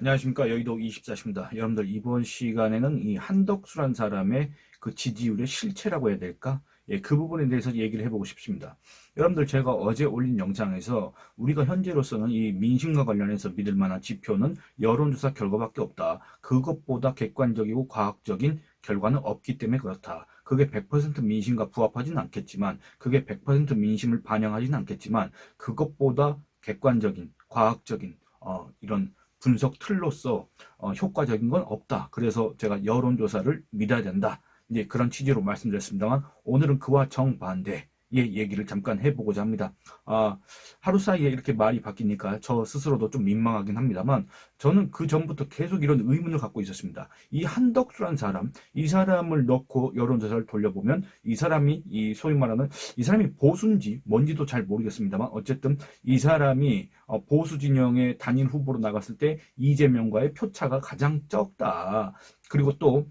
안녕하십니까. 여의도 24시입니다. 여러분들 이번 시간에는 이 한덕수란 사람의 그 지지율의 실체라고 해야 될까? 예, 그 부분에 대해서 얘기를 해보고 싶습니다. 여러분들 제가 어제 올린 영상에서 우리가 현재로서는 이 민심과 관련해서 믿을 만한 지표는 여론조사 결과밖에 없다. 그것보다 객관적이고 과학적인 결과는 없기 때문에 그렇다. 그게 100% 민심과 부합하지는 않겠지만, 그게 100% 민심을 반영하지는 않겠지만, 그것보다 객관적인, 과학적인, 이런 분석 틀로서 효과적인 건 없다. 그래서 제가 여론조사를 믿어야 된다. 이제 그런 취지로 말씀드렸습니다만 오늘은 그와 정반대의 얘기를 잠깐 해보고자 합니다. 하루 사이에 이렇게 말이 바뀌니까 저 스스로도 좀 민망하긴 합니다만 저는 그 전부터 계속 이런 의문을 갖고 있었습니다. 이 한덕수란 사람, 이 사람을 넣고 여론조사를 돌려보면 이 사람이 이 소위 말하는 이 사람이 보수인지 뭔지도 잘 모르겠습니다만 어쨌든 이 사람이 보수 진영의 단일 후보로 나갔을 때 이재명과의 표차가 가장 적다. 그리고 또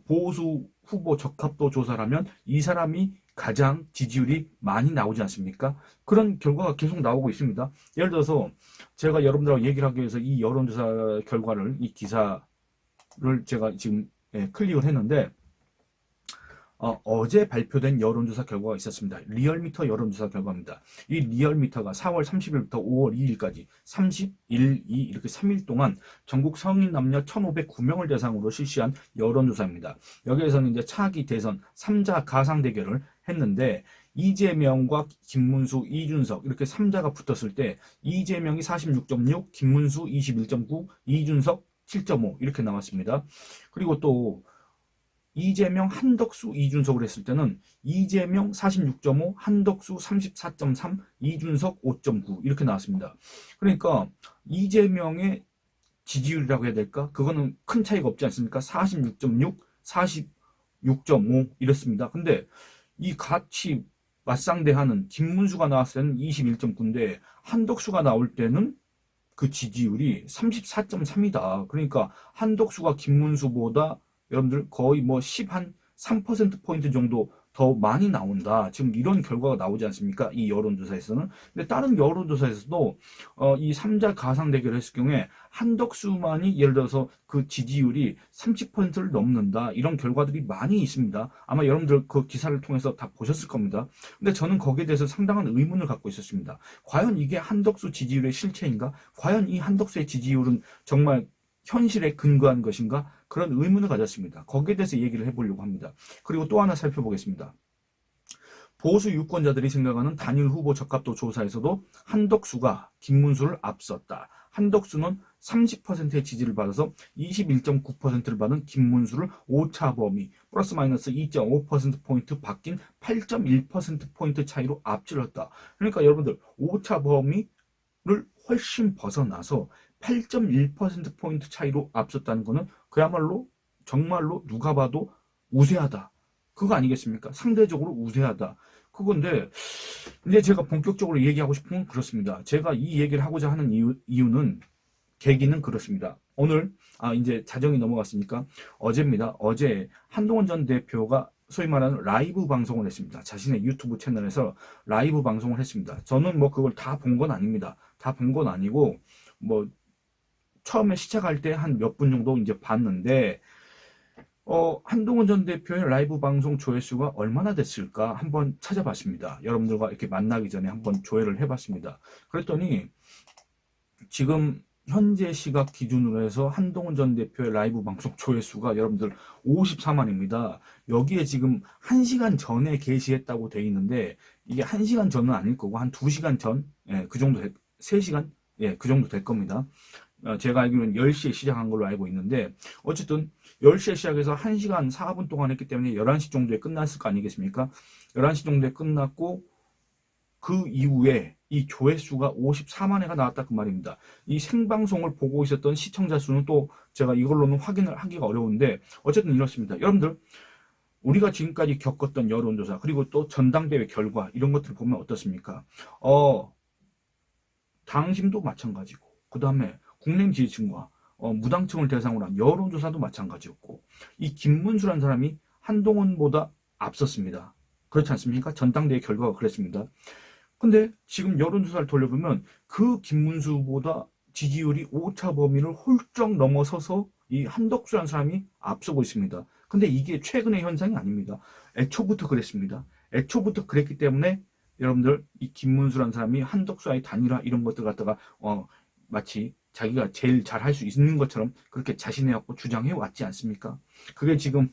보수 후보 적합도 조사를 하면 이 사람이 가장 지지율이 많이 나오지 않습니까? 그런 결과가 계속 나오고 있습니다. 예를 들어서 제가 여러분들하고 얘기를 하기 위해서 이 여론조사 결과를, 이 기사를 제가 지금 클릭을 했는데 어제 발표된 여론조사 결과가 있었습니다. 리얼미터 여론조사 결과입니다. 이 리얼미터가 4월 30일부터 5월 2일까지 30일, 2 이렇게 3일 동안 전국 성인 남녀 1,509명을 대상으로 실시한 여론조사입니다. 여기에서는 이제 차기 대선 3자 가상 대결을 했는데 이재명과 김문수, 이준석 이렇게 3자가 붙었을 때 이재명이 46.6, 김문수 21.9, 이준석 7.5 이렇게 나왔습니다. 그리고 또 이재명, 한덕수, 이준석을 했을 때는 이재명 46.5, 한덕수 34.3, 이준석 5.9 이렇게 나왔습니다. 그러니까 이재명의 지지율이라고 해야 될까? 그거는 큰 차이가 없지 않습니까? 46.6, 46.5 이렇습니다. 근데 이 같이 맞상대하는 김문수가 나왔을 때는 21.9인데 한덕수가 나올 때는 그 지지율이 34.3이다. 그러니까 한덕수가 김문수보다 여러분들 거의 뭐 10 한 3%포인트 정도 더 많이 나온다. 지금 이런 결과가 나오지 않습니까? 이 여론조사에서는. 근데 다른 여론조사에서도 이 3자 가상 대결을 했을 경우에 한덕수만이 예를 들어서 그 지지율이 30%를 넘는다. 이런 결과들이 많이 있습니다. 아마 여러분들 그 기사를 통해서 다 보셨을 겁니다. 근데 저는 거기에 대해서 상당한 의문을 갖고 있었습니다. 과연 이게 한덕수 지지율의 실체인가? 과연 이 한덕수의 지지율은 정말 현실에 근거한 것인가? 그런 의문을 가졌습니다. 거기에 대해서 얘기를 해보려고 합니다. 그리고 또 하나 살펴보겠습니다. 보수 유권자들이 생각하는 단일 후보 적합도 조사에서도 한덕수가 김문수를 앞섰다. 한덕수는 30%의 지지를 받아서 21.9%를 받은 김문수를 오차 범위 플러스 마이너스 2.5%포인트 바뀐 8.1%포인트 차이로 앞질렀다. 그러니까 여러분들 오차 범위를 훨씬 벗어나서 8.1%포인트 차이로 앞섰다는 것은 그야말로 정말로 누가 봐도 우세하다. 그거 아니겠습니까? 상대적으로 우세하다. 그건데 이제 제가 본격적으로 얘기하고 싶은 건 그렇습니다. 제가 이 얘기를 하고자 하는 이유는 계기는 그렇습니다. 오늘 이제 자정이 넘어갔으니까 어제입니다. 어제 한동훈 전 대표가 소위 말하는 라이브 방송을 했습니다. 자신의 유튜브 채널에서 라이브 방송을 했습니다. 저는 뭐 그걸 다 본 건 아닙니다. 다 본 건 아니고 뭐 처음에 시작할 때 한 몇 분 정도 이제 봤는데 한동훈 전 대표의 라이브 방송 조회수가 얼마나 됐을까 한번 찾아봤습니다. 여러분들과 이렇게 만나기 전에 한번 조회를 해봤습니다. 그랬더니 지금 현재 시각 기준으로 해서 한동훈 전 대표의 라이브 방송 조회수가 여러분들 54만입니다. 여기에 지금 1시간 전에 게시했다고 돼 있는데 이게 1시간 전은 아닐 거고 한 2시간 전, 그 정도, 3시간, 그 정도 될 겁니다. 제가 알기로는 10시에 시작한 걸로 알고 있는데 어쨌든 10시에 시작해서 1시간 4분 동안 했기 때문에 11시 정도에 끝났을 거 아니겠습니까? 11시 정도에 끝났고 그 이후에 이 조회수가 54만 회가 나왔다 그 말입니다. 이 생방송을 보고 있었던 시청자 수는 또 제가 이걸로는 확인을 하기가 어려운데 어쨌든 이렇습니다. 여러분들 우리가 지금까지 겪었던 여론조사 그리고 또 전당대회 결과 이런 것들을 보면 어떻습니까? 당심도 마찬가지고 그 다음에 국내 지지층과 무당층을 대상으로 한 여론조사도 마찬가지였고 이 김문수라는 사람이 한동훈보다 앞섰습니다. 그렇지 않습니까? 전당대회 결과가 그랬습니다. 근데 지금 여론조사를 돌려보면 그 김문수보다 지지율이 오차 범위를 훌쩍 넘어서서 이 한덕수라는 사람이 앞서고 있습니다. 근데 이게 최근의 현상이 아닙니다. 애초부터 그랬습니다. 애초부터 그랬기 때문에 여러분들 이 김문수라는 사람이 한덕수와의 단일화 이런 것들 갖다가 마치 자기가 제일 잘 할 수 있는 것처럼 그렇게 자신해갖고 주장해 왔지 않습니까? 그게 지금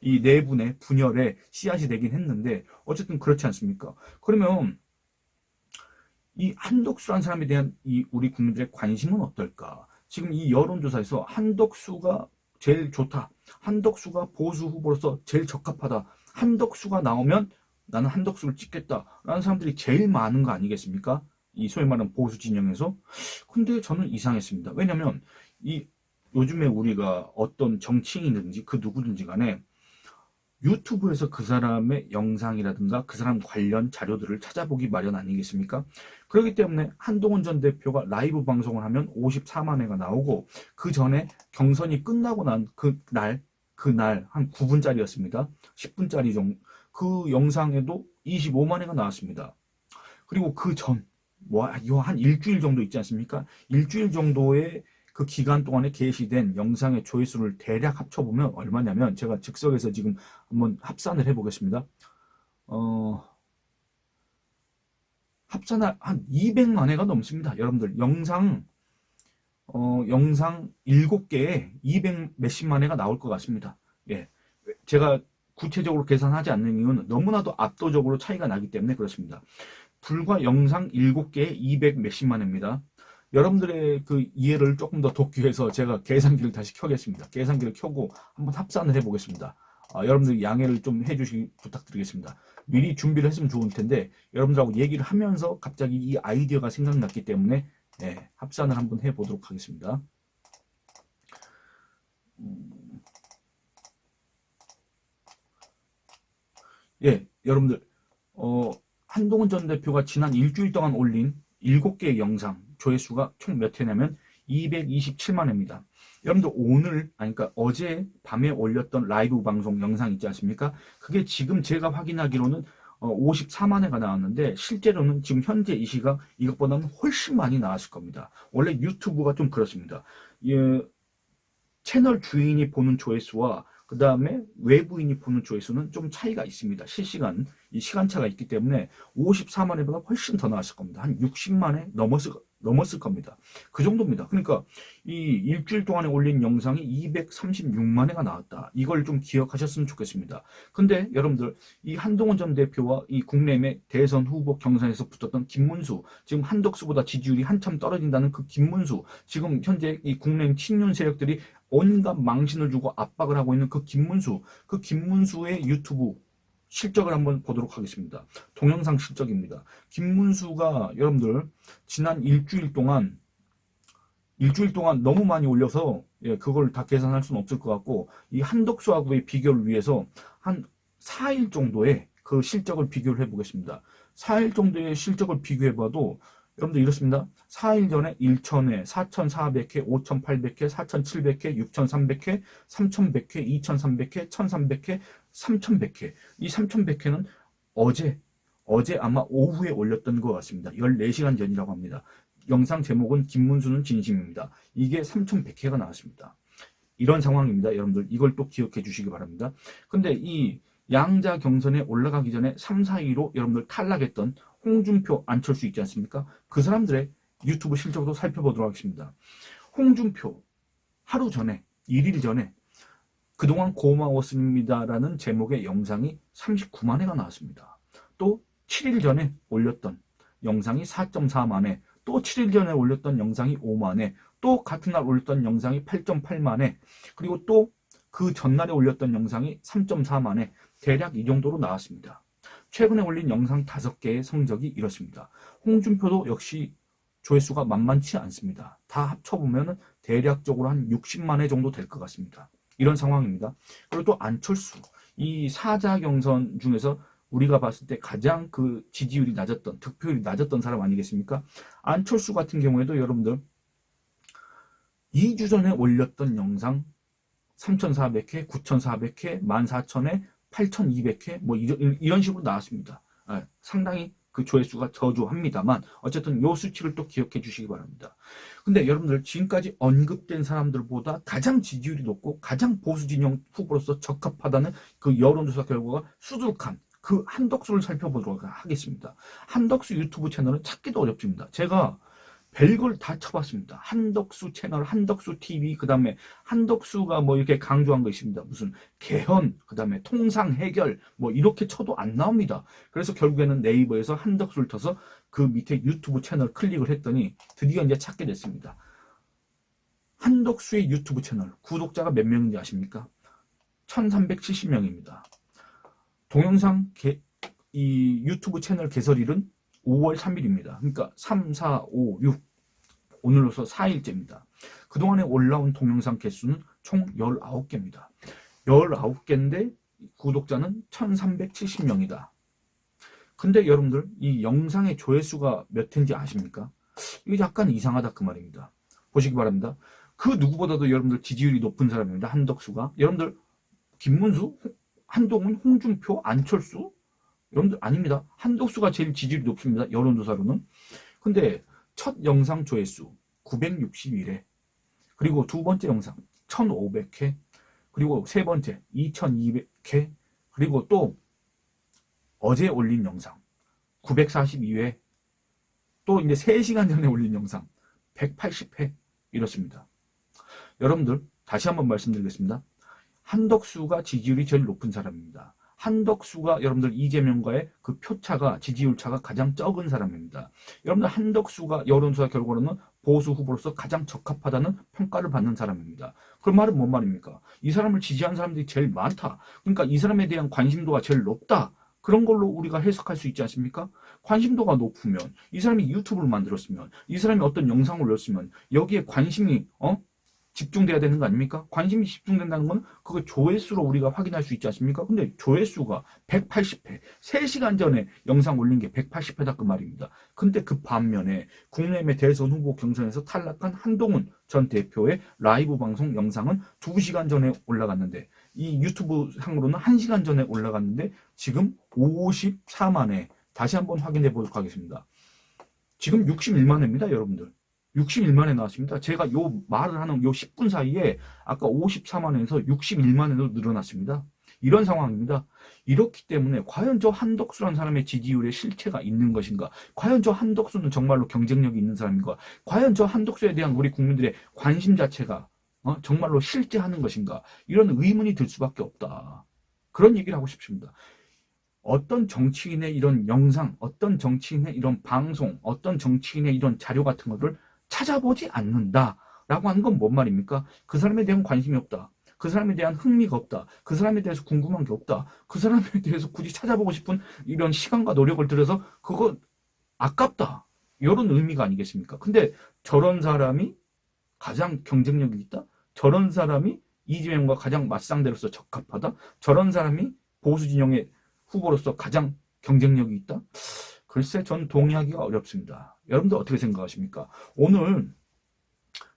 이 내분의 분열의 씨앗이 되긴 했는데 어쨌든 그렇지 않습니까? 그러면 이 한덕수라는 사람에 대한 이 우리 국민들의 관심은 어떨까? 지금 이 여론조사에서 한덕수가 제일 좋다. 한덕수가 보수 후보로서 제일 적합하다. 한덕수가 나오면 나는 한덕수를 찍겠다라는 사람들이 제일 많은 거 아니겠습니까? 이 소위 말하는 보수 진영에서. 근데 저는 이상했습니다. 왜냐면 이 요즘에 우리가 어떤 정치인이든지 그 누구든지 간에 유튜브에서 그 사람의 영상이라든가 그 사람 관련 자료들을 찾아보기 마련 아니겠습니까? 그렇기 때문에 한동훈 전 대표가 라이브 방송을 하면 54만 회가 나오고 그 전에 경선이 끝나고 난 그날 한 9분짜리였습니다. 10분짜리 정도 그 영상에도 25만 회가 나왔습니다. 그리고 그 전 이거 한 일주일 정도 있지 않습니까? 일주일 정도의 그 기간 동안에 게시된 영상의 조회수를 대략 합쳐보면 얼마냐면 제가 즉석에서 지금 한번 합산을 해보겠습니다. 합산한 한 200만 회가 넘습니다. 여러분들 영상 7개에 200 몇십만 회가 나올 것 같습니다. 예, 제가 구체적으로 계산하지 않는 이유는 너무나도 압도적으로 차이가 나기 때문에 그렇습니다. 불과 영상 7개에 200 몇십만 회입니다. 여러분들의 그 이해를 조금 더 돕기 위해서 제가 계산기를 다시 켜겠습니다. 계산기를 켜고 한번 합산을 해보겠습니다. 여러분들 양해를 좀 해주시기 부탁드리겠습니다. 미리 준비를 했으면 좋을 텐데 여러분들하고 얘기를 하면서 갑자기 이 아이디어가 생각났기 때문에 합산을 한번 해보도록 하겠습니다. 여러분들 한동훈 전 대표가 지난 일주일 동안 올린 7개의 영상 조회수가 총 몇 회냐면 227만 회입니다. 여러분들 그러니까 어제 밤에 올렸던 라이브 방송 영상 있지 않습니까? 그게 지금 제가 확인하기로는 54만 회가 나왔는데 실제로는 지금 현재 이 시각 이것보다는 훨씬 많이 나왔을 겁니다. 원래 유튜브가 좀 그렇습니다. 채널 주인이 보는 조회수와 그 다음에 외부인이 보는 조회수는 좀 차이가 있습니다. 실시간 이 시간차가 있기 때문에 54만 회보다 훨씬 더 나왔을 겁니다. 한 60만 회 넘었을 겁니다. 그 정도입니다. 그러니까 이 일주일 동안에 올린 영상이 236만 회가 나왔다. 이걸 좀 기억하셨으면 좋겠습니다. 근데 여러분들 이 한동훈 전 대표와 이 국내외 대선 후보 경선에서 붙었던 김문수, 지금 한덕수보다 지지율이 한참 떨어진다는 그 김문수, 지금 현재 이 국내 친윤 세력들이 온갖 망신을 주고 압박을 하고 있는 그 김문수의 유튜브 실적을 한번 보도록 하겠습니다. 동영상 실적입니다. 김문수가 여러분들 지난 일주일 동안 너무 많이 올려서 그걸 다 계산할 수는 없을 것 같고 이 한덕수하고의 비교를 위해서 한 4일 정도의 그 실적을 비교를 해보겠습니다. 4일 정도의 실적을 비교해봐도 여러분들 이렇습니다. 4일 전에 1,000회, 4,400회, 5,800회, 4,700회, 6,300회, 3,100회, 2,300회, 1,300회, 3,100회. 이 3,100회는 어제 아마 오후에 올렸던 것 같습니다. 14시간 전이라고 합니다. 영상 제목은 김문수는 진심입니다. 이게 3,100회가 나왔습니다. 이런 상황입니다. 여러분들 이걸 또 기억해 주시기 바랍니다. 근데 이 양자 경선에 올라가기 전에 3, 4위로 여러분들 탈락했던 홍준표, 안철수 있지 않습니까? 그 사람들의 유튜브 실적도 살펴보도록 하겠습니다. 홍준표 하루 전에 1일 전에 그동안 고마웠습니다라는 제목의 영상이 39만 회가 나왔습니다. 또 7일 전에 올렸던 영상이 4.4만 회, 또 7일 전에 올렸던 영상이 5만 회, 또 같은 날 올렸던 영상이 8.8만 회, 그리고 또 그 전날에 올렸던 영상이 3.4만 회, 대략 이 정도로 나왔습니다. 최근에 올린 영상 5개의 성적이 이렇습니다. 홍준표도 역시 조회수가 만만치 않습니다. 다 합쳐보면 대략적으로 한 60만 회 정도 될 것 같습니다. 이런 상황입니다. 그리고 또 안철수, 이 사자 경선 중에서 우리가 봤을 때 가장 그 지지율이 낮았던, 득표율이 낮았던 사람 아니겠습니까? 안철수 같은 경우에도 여러분들 2주 전에 올렸던 영상 3,400회, 9,400회, 14,000회, 8,200회 뭐 이런 식으로 나왔습니다. 상당히 그 조회수가 저조합니다만 어쨌든 요 수치를 또 기억해 주시기 바랍니다. 근데 여러분들 지금까지 언급된 사람들보다 가장 지지율이 높고 가장 보수 진영 후보로서 적합하다는 그 여론조사 결과가 수두룩한 그 한덕수를 살펴보도록 하겠습니다. 한덕수 유튜브 채널은 찾기도 어렵습니다. 제가 별걸 다 쳐봤습니다. 한덕수 채널, 한덕수 TV, 그 다음에 한덕수가 뭐 이렇게 강조한 거 있습니다. 무슨 개헌, 그 다음에 통상 해결, 뭐 이렇게 쳐도 안 나옵니다. 그래서 결국에는 네이버에서 한덕수를 쳐서 그 밑에 유튜브 채널 클릭을 했더니 드디어 이제 찾게 됐습니다. 한덕수의 유튜브 채널, 구독자가 몇 명인지 아십니까? 1370명입니다. 동영상 이 유튜브 채널 개설일은 5월 3일입니다. 그러니까 3, 4, 5, 6 오늘로서 4일째입니다. 그동안에 올라온 동영상 개수는 총 19개입니다. 19개인데 구독자는 1370명이다. 근데 여러분들 이 영상의 조회수가 몇 회인지 아십니까? 이게 약간 이상하다 그 말입니다. 보시기 바랍니다. 그 누구보다도 여러분들 지지율이 높은 사람입니다. 한덕수가. 여러분들 김문수, 한동훈, 홍준표, 안철수 여러분들 아닙니다. 한덕수가 제일 지지율이 높습니다. 여론조사로는. 근데 첫 영상 조회수 961회, 그리고 두 번째 영상 1500회, 그리고 세 번째 2200회, 그리고 또 어제 올린 영상 942회, 또 이제 3시간 전에 올린 영상 180회 이렇습니다. 여러분들 다시 한번 말씀드리겠습니다. 한덕수가 지지율이 제일 높은 사람입니다. 한덕수가 여러분들 이재명과의 그 표차가 지지율 차가 가장 적은 사람입니다. 여러분들 한덕수가 여론조사 결과로는 보수 후보로서 가장 적합하다는 평가를 받는 사람입니다. 그 말은 뭔 말입니까? 이 사람을 지지한 사람들이 제일 많다. 그러니까 이 사람에 대한 관심도가 제일 높다. 그런 걸로 우리가 해석할 수 있지 않습니까? 관심도가 높으면, 이 사람이 유튜브를 만들었으면, 이 사람이 어떤 영상을 올렸으면 여기에 관심이 집중돼야 되는 거 아닙니까? 관심이 집중된다는 건 그거 조회수로 우리가 확인할 수 있지 않습니까? 근데 조회수가 180회, 3시간 전에 영상 올린 게 180회다 그 말입니다. 근데 그 반면에 국민의힘의 대선 후보 경선에서 탈락한 한동훈 전 대표의 라이브 방송 영상은 2시간 전에 올라갔는데, 이 유튜브 상으로는 1시간 전에 올라갔는데 지금 54만 회, 다시 한번 확인해 보도록 하겠습니다. 지금 61만 회입니다, 여러분들. 61만 회 나왔습니다. 제가 요 말을 하는 요 10분 사이에 아까 54만 회에서 61만 회로 늘어났습니다. 이런 상황입니다. 이렇기 때문에 과연 저 한덕수라는 사람의 지지율에 실체가 있는 것인가? 과연 저 한덕수는 정말로 경쟁력이 있는 사람인가? 과연 저 한덕수에 대한 우리 국민들의 관심 자체가 정말로 실제하는 것인가? 이런 의문이 들 수밖에 없다. 그런 얘기를 하고 싶습니다. 어떤 정치인의 이런 영상, 어떤 정치인의 이런 방송, 어떤 정치인의 이런 자료 같은 것을 찾아보지 않는다라고 하는 건 뭔 말입니까? 그 사람에 대한 관심이 없다. 그 사람에 대한 흥미가 없다. 그 사람에 대해서 궁금한 게 없다. 그 사람에 대해서 굳이 찾아보고 싶은 이런 시간과 노력을 들여서 그거 아깝다. 이런 의미가 아니겠습니까? 근데 저런 사람이 가장 경쟁력이 있다? 저런 사람이 이재명과 가장 맞상대로서 적합하다? 저런 사람이 보수 진영의 후보로서 가장 경쟁력이 있다? 글쎄 전 동의하기가 어렵습니다. 여러분들 어떻게 생각하십니까? 오늘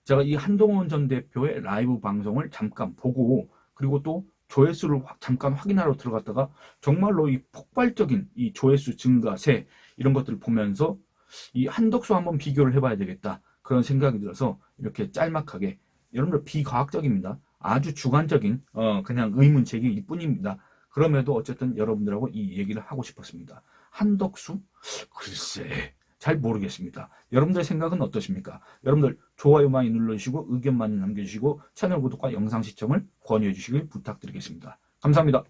제가 이 한동훈 전 대표의 라이브 방송을 잠깐 보고, 그리고 또 조회수를 잠깐 확인하러 들어갔다가 정말로 이 폭발적인 이 조회수 증가세 이런 것들을 보면서 이 한덕수 한번 비교를 해봐야 되겠다, 그런 생각이 들어서 이렇게 짤막하게, 여러분들 비과학적입니다. 아주 주관적인 그냥 의문 제기일 뿐입니다. 그럼에도 어쨌든 여러분들하고 이 얘기를 하고 싶었습니다. 한덕수? 글쎄 잘 모르겠습니다. 여러분들의 생각은 어떠십니까? 여러분들 좋아요 많이 눌러주시고 의견 많이 남겨주시고 채널 구독과 영상 시청을 권유해 주시길 부탁드리겠습니다. 감사합니다.